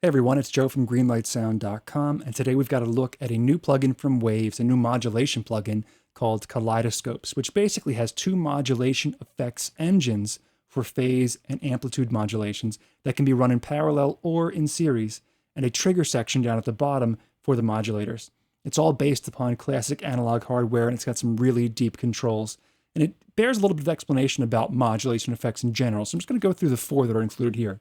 Hey everyone, it's Joe from greenlightsound.com, and today we've got a look at a new plugin from Waves, a new modulation plugin called Kaleidoscopes, which basically has two modulation effects engines for phase and amplitude modulations that can be run in parallel or in series, and a trigger section down at the bottom for the modulators. It's all based upon classic analog hardware, and it's got some really deep controls. And it bears a little bit of explanation about modulation effects in general, so I'm just going to go through the four that are included here.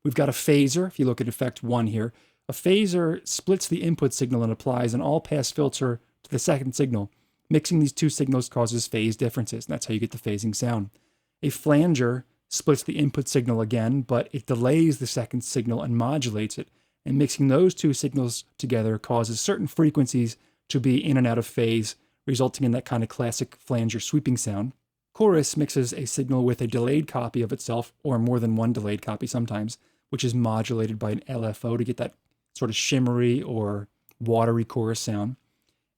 We've got a phaser. If you look at effect 1 here, a phaser splits the input signal and applies an all-pass filter to the second signal. Mixing these two signals causes phase differences, and that's how you get the phasing sound. A flanger splits the input signal again, but it delays the second signal and modulates it. And mixing those two signals together causes certain frequencies to be in and out of phase, resulting in that kind of classic flanger sweeping sound. Chorus mixes a signal with a delayed copy of itself, or more than one delayed copy sometimes, which is modulated by an LFO to get that sort of shimmery or watery chorus sound.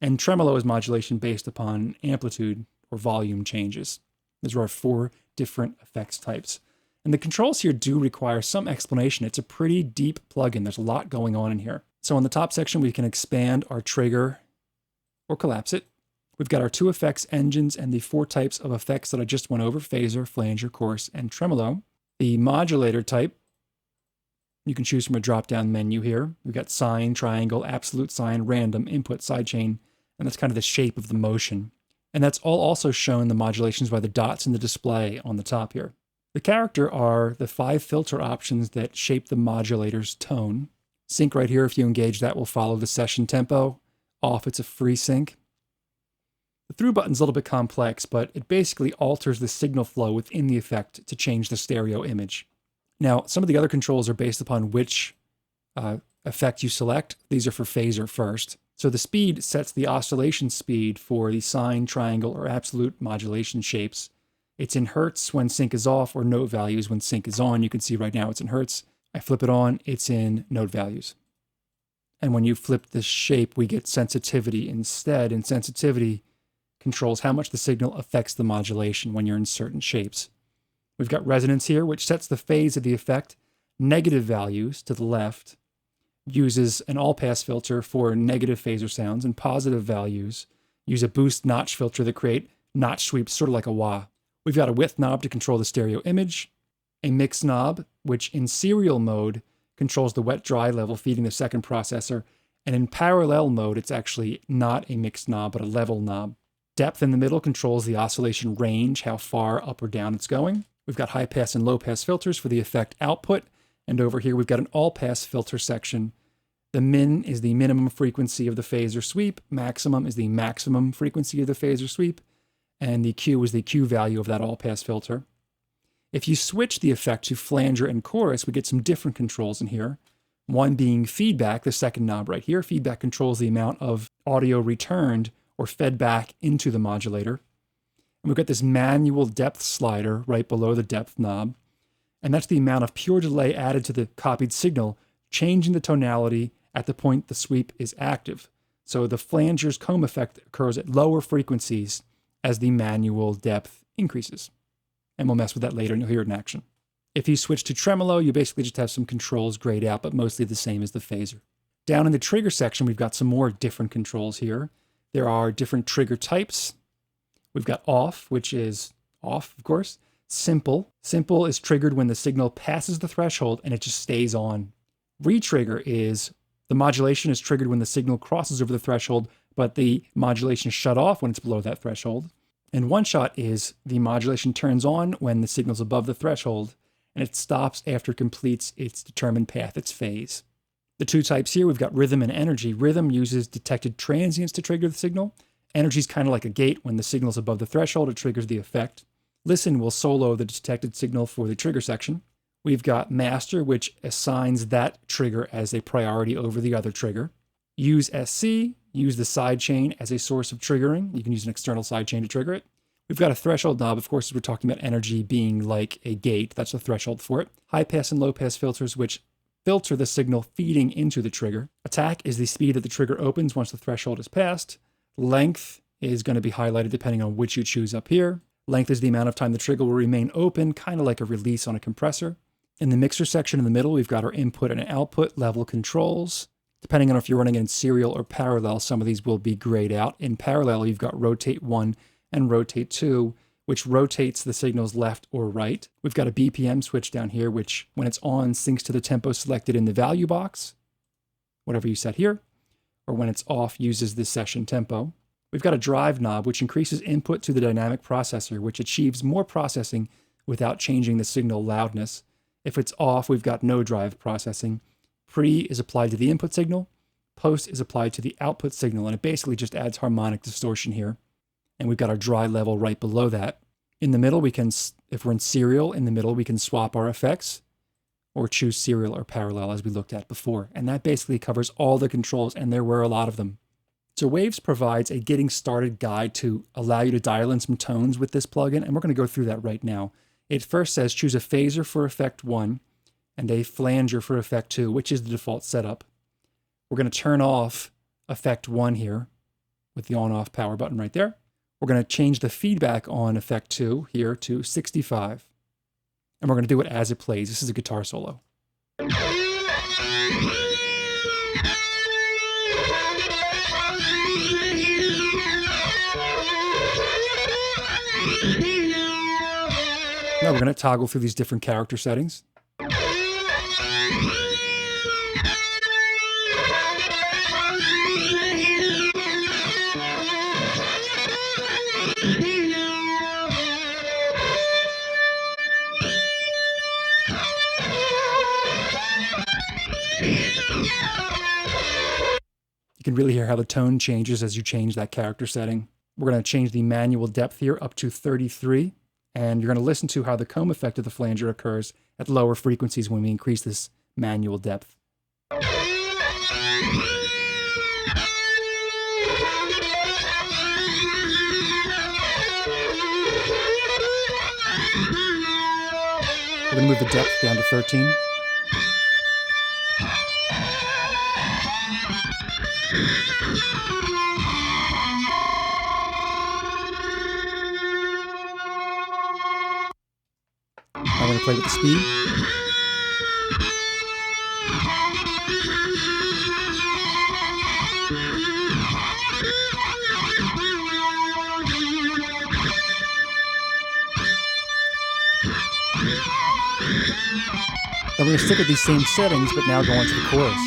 And tremolo is modulation based upon amplitude or volume changes. Those are our four different effects types. And the controls here do require some explanation. It's a pretty deep plugin. There's a lot going on in here. So on the top section, we can expand our trigger or collapse it. We've got our two effects engines and the four types of effects that I just went over: phaser, flanger, chorus, and tremolo. The modulator type, you can choose from a drop-down menu here. We've got sine, triangle, absolute sine, random, input, sidechain, and that's kind of the shape of the motion. And that's all also shown, the modulations, by the dots in the display on the top here. The character are the 5 filter options that shape the modulator's tone. Sync right here, if you engage that, will follow the session tempo. Off, it's a free sync. The through button's a little bit complex, but it basically alters the signal flow within the effect to change the stereo image. Now, some of the other controls are based upon which effect you select. These are for phaser first. So the speed sets the oscillation speed for the sine, triangle, or absolute modulation shapes. It's in hertz when sync is off, or note values when sync is on. You can see right now it's in hertz. I flip it on, it's in note values. And when you flip the shape, we get sensitivity instead, and sensitivity controls how much the signal affects the modulation when you're in certain shapes. We've got resonance here, which sets the phase of the effect. Negative values to the left uses an all-pass filter for negative phaser sounds, and positive values use a boost notch filter that create notch sweeps, sort of like a wah. We've got a width knob to control the stereo image, a mix knob, which in serial mode controls the wet-dry level feeding the second processor, and in parallel mode, it's actually not a mix knob, but a level knob. Depth in the middle controls the oscillation range, how far up or down it's going. We've got high pass and low pass filters for the effect output. And over here, we've got an all pass filter section. The min is the minimum frequency of the phaser sweep. Maximum is the maximum frequency of the phaser sweep. And the Q is the Q value of that all pass filter. If you switch the effect to flanger and chorus, we get some different controls in here. One being feedback, the second knob right here. Feedback controls the amount of audio returned or fed back into the modulator. And we've got this manual depth slider right below the depth knob. And that's the amount of pure delay added to the copied signal, changing the tonality at the point the sweep is active. So the flanger's comb effect occurs at lower frequencies as the manual depth increases. And we'll mess with that later and you'll hear it in action. If you switch to tremolo, you basically just have some controls grayed out, but mostly the same as the phaser. Down in the trigger section, we've got some more different controls here. There are different trigger types. We've got off, which is off, of course. Simple. Simple is triggered when the signal passes the threshold and it just stays on. Retrigger is the modulation is triggered when the signal crosses over the threshold, but the modulation is shut off when it's below that threshold. And one shot is the modulation turns on when the signal's above the threshold, and it stops after it completes its determined path, its phase. The two types here, we've got rhythm and energy. Rhythm uses detected transients to trigger the signal. Energy is kind of like a gate. When the signal's above the threshold, it triggers the effect. Listen will solo the detected signal for the trigger section. We've got master, which assigns that trigger as a priority over the other trigger. Use SC, use the sidechain as a source of triggering. You can use an external sidechain to trigger it. We've got a threshold knob, of course, as we're talking about energy being like a gate. That's the threshold for it. High pass and low pass filters, which filter the signal feeding into the trigger. Attack is the speed that the trigger opens once the threshold is passed. Length is going to be highlighted depending on which you choose up here. Length is the amount of time the trigger will remain open, kind of like a release on a compressor. In the mixer section in the middle, we've got our input and output level controls. Depending on if you're running in serial or parallel, some of these will be grayed out. In parallel, you've got rotate 1 and rotate 2, which rotates the signals left or right. We've got a BPM switch down here, which when it's on, syncs to the tempo selected in the value box, whatever you set here, or when it's off, uses the session tempo. We've got a drive knob, which increases input to the dynamic processor, which achieves more processing without changing the signal loudness. If it's off, we've got no drive processing. Pre is applied to the input signal, post is applied to the output signal, and it basically just adds harmonic distortion here. And we've got our dry level right below that. In the middle, we can, if we're in serial, in the middle, we can swap our effects or choose serial or parallel as we looked at before. And that basically covers all the controls, and there were a lot of them. So Waves provides a getting started guide to allow you to dial in some tones with this plugin, and we're going to go through that right now. It first says choose a phaser for effect 1 and a flanger for effect 2, which is the default setup. We're going to turn off effect 1 here with the on-off power button right there. We're going to change the feedback on effect 2 here to 65. And we're going to do it as it plays. This is a guitar solo. Now we're going to toggle through these different character settings. You can really hear how the tone changes as you change that character setting. We're going to change the manual depth here up to 33. And you're going to listen to how the comb effect of the flanger occurs at lower frequencies when we increase this manual depth. We're going to move the depth down to 13. I'm going to play with the speed. Then we're going to stick with these same settings, but now go on to the chorus.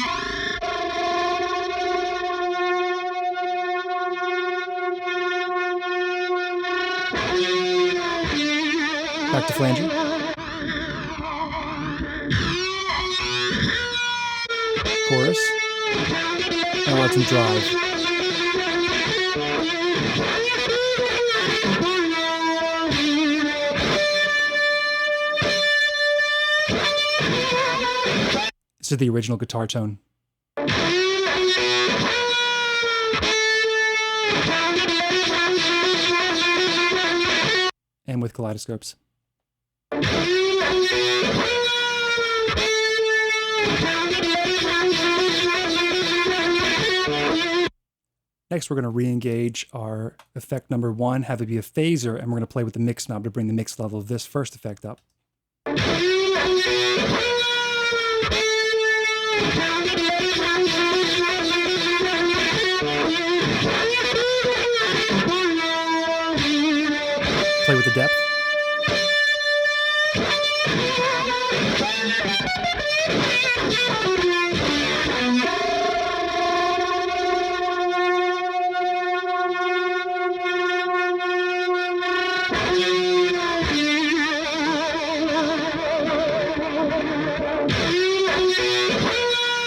Back to flanger. Chorus. Now let some drive. This is the original guitar tone. And with Kaleidoscopes. Next, we're going to re-engage our effect number 1, have it be a phaser, and we're going to play with the mix knob to bring the mix level of this first effect up. Play with the depth.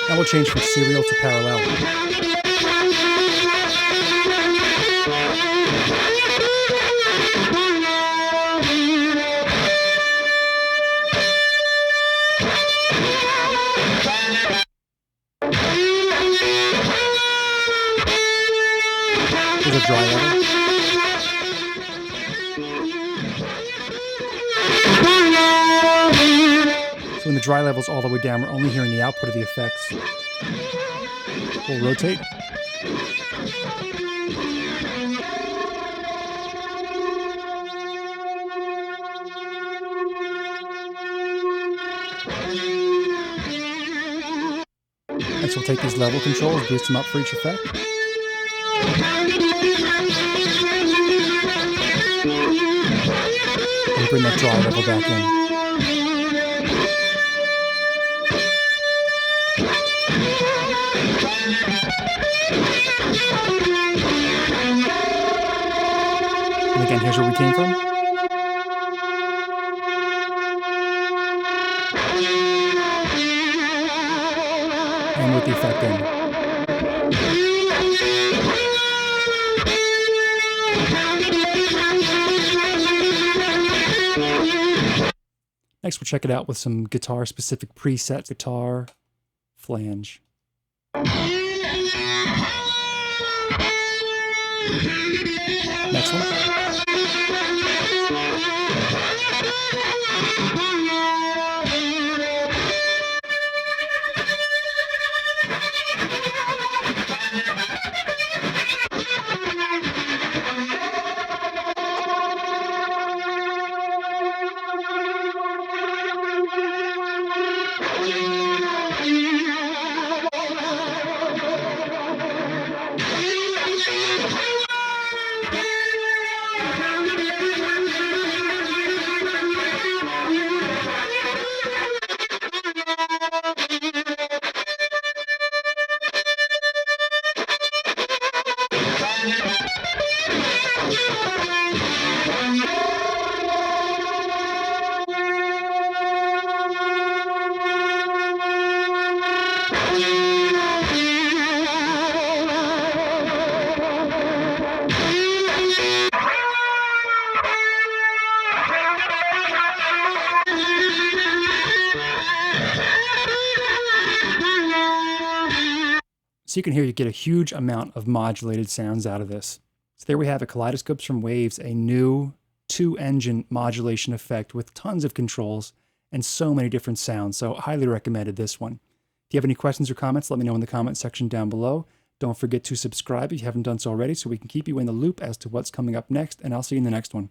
And we'll change from serial to parallel. There's a dry level. So when the dry level's all the way down, we're only hearing the output of the effects. We'll rotate. Next, we'll take these level controls, boost them up for each effect. And bring that draw level back in. And again, here's where we came from. And with the effect in. Next, we'll check it out with some guitar-specific presets. Guitar, flange. Next one. So you can hear you get a huge amount of modulated sounds out of this. So there we have it, Kaleidoscopes from Waves, a new 2-engine modulation effect with tons of controls and so many different sounds. So highly recommended this one. If you have any questions or comments, let me know in the comment section down below. Don't forget to subscribe if you haven't done so already so we can keep you in the loop as to what's coming up next, and I'll see you in the next one.